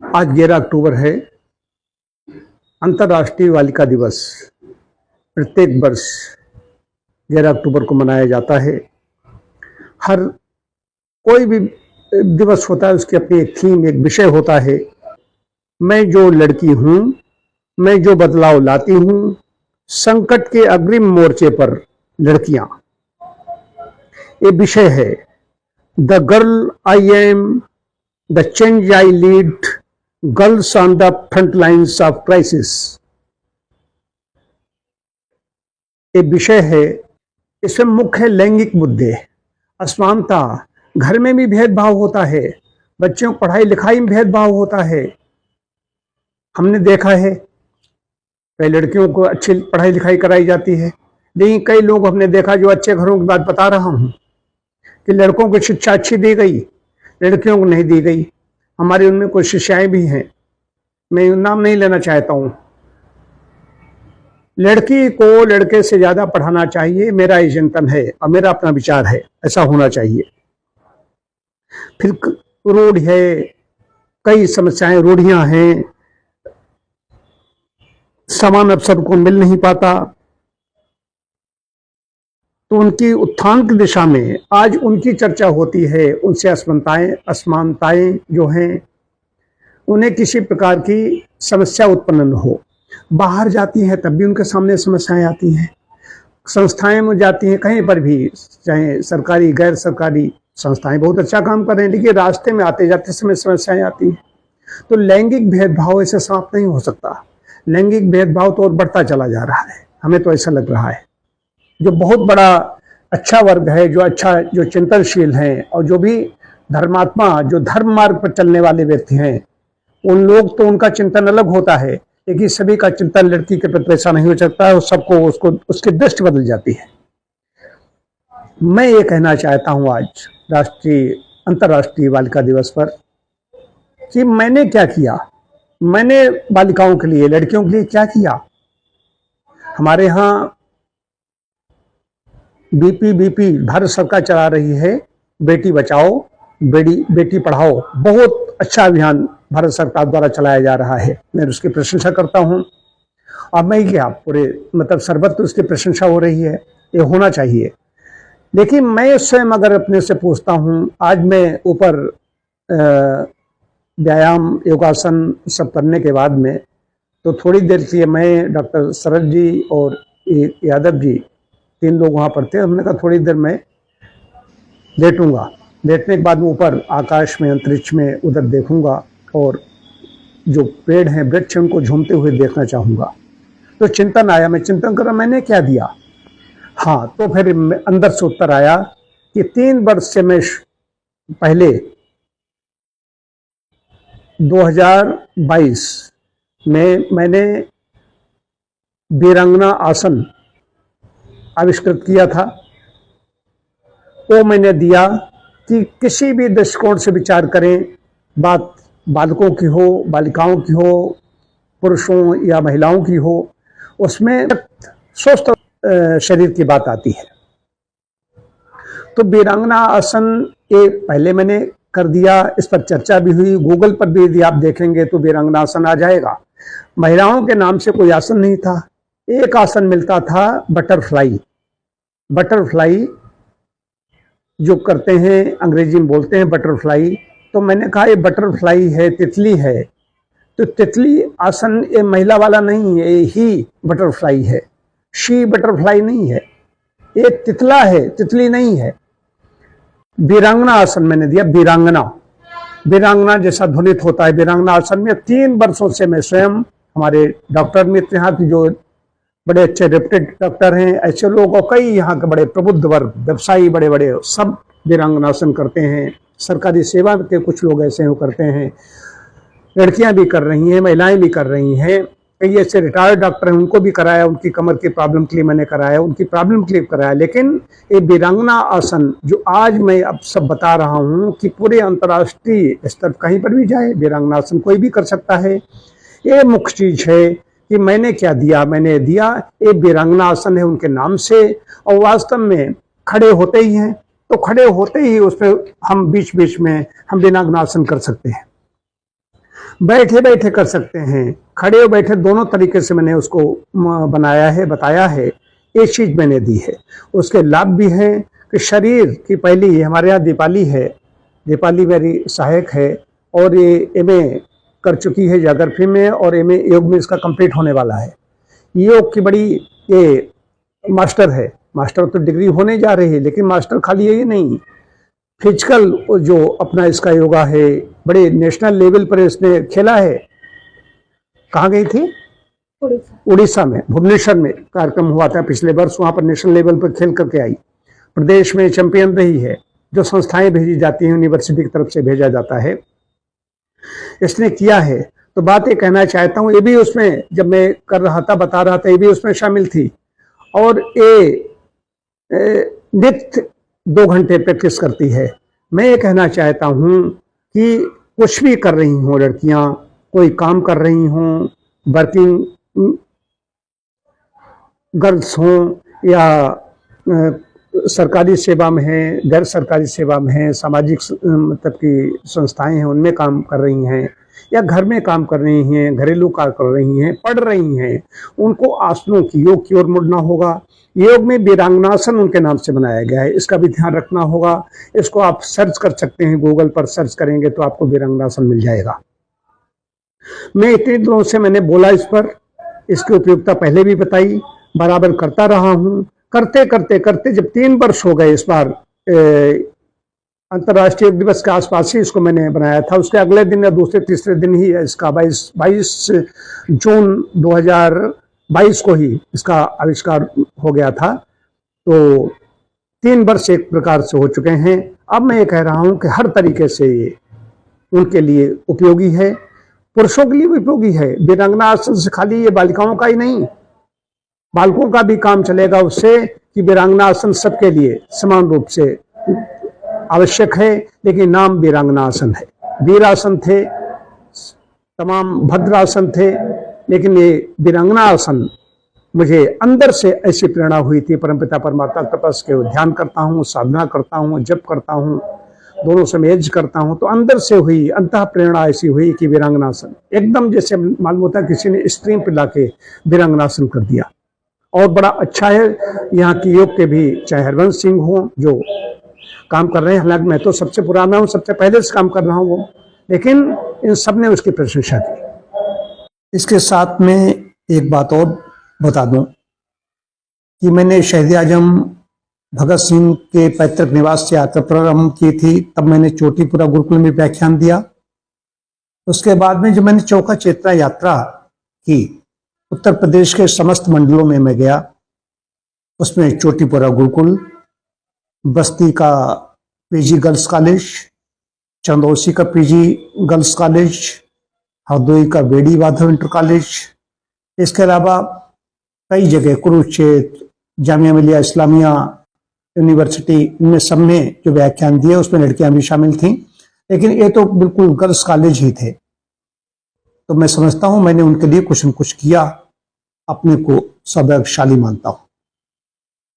आज 11 अक्टूबर है, अंतर्राष्ट्रीय बालिका दिवस। प्रत्येक वर्ष 11 अक्टूबर को मनाया जाता है। हर कोई भी दिवस होता है, उसकी अपनी एक थीम, एक विषय होता है। मैं जो लड़की हूँ, मैं जो बदलाव लाती हूँ, संकट के अग्रिम मोर्चे पर लड़कियां, ये विषय है। The girl I am, the change I lead, girls on the front lines of crisis. ये विषय है। इसमें मुख्य लैंगिक मुद्दे, असमानता, घर में भी भेदभाव होता है, बच्चों को पढ़ाई लिखाई में भेदभाव होता है। हमने देखा है कई लड़कियों को अच्छी पढ़ाई लिखाई कराई जाती है, लेकिन कई लोग हमने देखा, जो अच्छे घरों की बात बता रहा हूं, कि लड़कों को शिक्षा अच्छी दी गई, लड़कियों को नहीं दी गई। हमारी उनमें कुछ शिष्याएं भी हैं, मैं नाम नहीं लेना चाहता हूं। लड़की को लड़के से ज्यादा पढ़ाना चाहिए, मेरा ये चिंतन है और मेरा अपना विचार है, ऐसा होना चाहिए। फिर रूढ़ है, कई समस्याएं, रूढ़ियां हैं, समान अवसर को मिल नहीं पाता। तो उनकी उत्थान की दिशा में आज उनकी चर्चा होती है। उनसे असमानताएं जो हैं, उन्हें किसी प्रकार की समस्या उत्पन्न न हो। बाहर जाती हैं तब भी उनके सामने समस्याएं आती हैं, संस्थाएं में जाती हैं, कहीं पर भी, चाहे सरकारी गैर सरकारी संस्थाएं बहुत अच्छा काम कर रहे हैं, लेकिन रास्ते में आते जाते समय समस्याएं आती हैं। तो लैंगिक भेदभाव ऐसे समाप्त नहीं हो सकता। लैंगिक भेदभाव तो और बढ़ता चला जा रहा है, हमें तो ऐसा लग रहा है। जो बहुत बड़ा अच्छा वर्ग है, जो चिंतनशील हैं और जो भी धर्मात्मा, जो धर्म मार्ग पर चलने वाले व्यक्ति हैं, उन लोग तो उनका चिंतन अलग होता है, लेकिन सभी का चिंतन लड़की के प्रति ऐसा नहीं हो सकता है, और सबको उसकी दृष्टि बदल जाती है। मैं ये कहना चाहता हूं आज अंतर्राष्ट्रीय बालिका दिवस पर, कि मैंने क्या किया, मैंने बालिकाओं के लिए, लड़कियों के लिए क्या किया। हमारे यहाँ बीपी भारत सरकार चला रही है, बेटी बचाओ बेटी पढ़ाओ, बहुत अच्छा अभियान भारत सरकार द्वारा चलाया जा रहा है। मैं उसकी प्रशंसा करता हूं। और मैं क्या, पूरे सर्वत्र उसकी प्रशंसा हो रही है, ये होना चाहिए। लेकिन मैं स्वयं अगर अपने से पूछता हूं, आज मैं ऊपर व्यायाम, योगासन सब करने के बाद में, तो थोड़ी देर के लिए मैं, डॉक्टर शरद जी और यादव जी, 3 लोग वहां पर थे, हमने कहा थोड़ी देर मैं लेटूंगा। लेटने के बाद में ऊपर आकाश में, अंतरिक्ष में उधर देखूंगा, और जो पेड़ हैं, वृक्ष, उनको झूमते हुए देखना चाहूंगा। तो चिंतन आया, मैं चिंतन कर रहा, मैंने क्या दिया। हाँ, तो फिर अंदर से उत्तर आया कि 3 वर्ष से मैं पहले 2022 में मैंने वीरांगना आसन आविष्कृत किया था। वो मैंने दिया कि किसी भी दृष्टिकोण से विचार करें, बात बालकों की हो, बालिकाओं की हो, पुरुषों या महिलाओं की हो, उसमें स्वस्थ शरीर की बात आती है। तो वीरांगना आसन ये पहले मैंने कर दिया, इस पर चर्चा भी हुई, गूगल पर भी यदि आप देखेंगे तो वीरांगना आसन आ जाएगा। महिलाओं के नाम से कोई आसन नहीं था, एक आसन मिलता था, बटरफ्लाई जो करते हैं, अंग्रेजी में बोलते हैं बटरफ्लाई। तो मैंने कहा ये बटरफ्लाई है, तितली है, तो तितली आसन ये महिला वाला नहीं है, ये ही बटरफ्लाई है, शी बटरफ्लाई नहीं है, ये तितला है, तितली नहीं है। वीरांगना आसन मैंने दिया, वीरांगना जैसा ध्वनित होता है। वीरांगना आसन में 3 वर्षों से मैं स्वयं, हमारे डॉक्टर मित्र यहाँ की जो बड़े अच्छे रेप्यूटेड डॉक्टर हैं, ऐसे लोग, और कई यहाँ के बड़े प्रबुद्ध वर्ग, व्यवसायी बड़े बड़े, सब वीरांगनासन करते हैं। सरकारी सेवा के कुछ लोग ऐसे हो करते हैं, लड़कियां भी कर रही हैं, महिलाएं भी कर रही हैं। कई ऐसे रिटायर्ड डॉक्टर हैं, उनको भी कराया, उनकी कमर की प्रॉब्लम के लिए मैंने कराया, उनकी प्रॉब्लम के लिए कराया। लेकिन ये वीरांगना आसन जो आज मैं अब सब बता रहा हूँ, कि पूरे अंतर्राष्ट्रीय स्तर कहीं पर भी जाए, वीरांगना आसन कोई भी कर सकता है। ये मुख्य चीज है कि मैंने क्या दिया, मैंने दिया ये वीरांगना आसन है उनके नाम से, और वास्तव में खड़े होते ही हैं, तो खड़े होते ही उसमें हम बीच बीच में हम वीरांगना आसन कर सकते हैं। बैठे बैठे कर सकते हैं, खड़े और बैठे दोनों तरीके से मैंने उसको बनाया है, बताया है। एक चीज मैंने दी है, उसके लाभ भी हैं कि शरीर की पहली हमारे यहाँ दीपाली है, दीपाली मेरी सहायक है और ये एमए कर चुकी है ज्योग्राफी में और एमए योग में इसका कंप्लीट होने वाला है। योग की बड़ी ये मास्टर है, मास्टर तो डिग्री होने जा रही है, लेकिन मास्टर खाली यही नहीं, फिजिकल जो अपना इसका योगा है बड़े नेशनल लेवल पर इसने खेला है। कहाँ गई थी? उड़ीसा में, भुवनेश्वर में कार्यक्रम हुआ था पिछले वर्ष, वहां पर नेशनल लेवल पर खेल करके आई, प्रदेश में चैंपियन रही है। जो संस्थाएं भेजी जाती हैं यूनिवर्सिटी की तरफ से भेजा जाता है, इसने किया है। तो बात ये कहना चाहता हूँ, ये भी उसमें जब मैं कर रहा था बता रहा था, ये भी उसमें शामिल थी। और ये नित्य 2 घंटे प्रैक्टिस करती है। मैं ये कहना चाहता हूँ कि कुछ भी कर रही हों लड़कियां, कोई काम कर रही हों, वर्किंग गर्ल्स हों या सरकारी सेवा में हैं, गैर सरकारी सेवा में हैं, सामाजिक मतलब की संस्थाएं हैं उनमें काम कर रही हैं, या घर में काम कर रही हैं, घरेलू कार्य कर रही हैं, पढ़ रही हैं, उनको आसनों की योग की ओर मुड़ना होगा। योग में वीरांगनासन उनके नाम से बनाया गया है, इसका भी ध्यान रखना होगा। इसको आप सर्च कर सकते हैं, गूगल पर सर्च करेंगे तो आपको वीरांगनासन मिल जाएगा। मैं इतने दिनों से मैंने बोला इस पर, इसकी उपयोगिता पहले भी बताई, बराबर करता रहा हूं। करते करते करते जब 3 वर्ष हो गए, इस बार अंतर्राष्ट्रीय योग दिवस के आसपास ही इसको मैंने बनाया था, उसके अगले दिन या दूसरे तीसरे दिन ही इसका 22 जून 2022 को ही इसका आविष्कार हो गया था। तो 3 वर्ष एक प्रकार से हो चुके हैं। अब मैं ये कह रहा हूं कि हर तरीके से ये उनके लिए उपयोगी है, पुरुषों के लिए भी उपयोगी है। वीरांगना आसन से खाली ये बालिकाओं का ही नहीं, बालकों का भी काम चलेगा उससे, कि वीरांगना आसन सबके लिए समान रूप से आवश्यक है। लेकिन नाम वीरांगना आसन है, वीरासन थे तमाम, भद्रासन थे, लेकिन ये वीरांगना आसन मुझे अंदर से ऐसी प्रेरणा हुई थी। परमपिता परमात्मा तपस के ध्यान करता हूँ, साधना करता हूँ, जप करता हूँ, दोनों से मेज करता हूँ, तो अंदर से हुई अंतः प्रेरणा ऐसी हुई कि वीरांगनासन एकदम जैसे मालूम होता है किसी ने स्ट्रीम पे लाके वीरांगनासन कर दिया। और बड़ा अच्छा है, यहाँ की योग के भी चाहे हरवंश सिंह हो जो काम कर रहे हैं, हालांकि मैं तो सबसे पुराना हूँ, सबसे पहले से काम कर रहा हूँ वो, लेकिन इन सब ने उसकी प्रशंसा की। इसके साथ में एक बात और बता दूं कि मैंने शहीद आजम भगत सिंह के पैतृक निवास से यात्रा प्रारंभ की थी, तब मैंने चोटीपुरा गुरुकुल में व्याख्यान दिया। उसके बाद में जब मैंने चौका चेतना यात्रा की, उत्तर प्रदेश के समस्त मंडलों में मैं गया, उसमें चोटीपुरा गुरुकुल, बस्ती का पीजी गर्ल्स कॉलेज, चंदौसी का पीजी गर्ल्स कॉलेज, हरदोई का बेड़ी माधव इंटर कॉलेज, इसके अलावा कई जगह कुरुक्षेत्र, जामिया मिलिया इस्लामिया यूनिवर्सिटी, इनमें सब में जो व्याख्यान दिए उसमें लड़कियां भी शामिल थीं, लेकिन ये तो बिल्कुल गर्ल्स कॉलेज ही थे। तो मैं समझता हूं मैंने उनके लिए कुछ न कुछ किया, अपने को सौभाग्यशाली मानता हूं।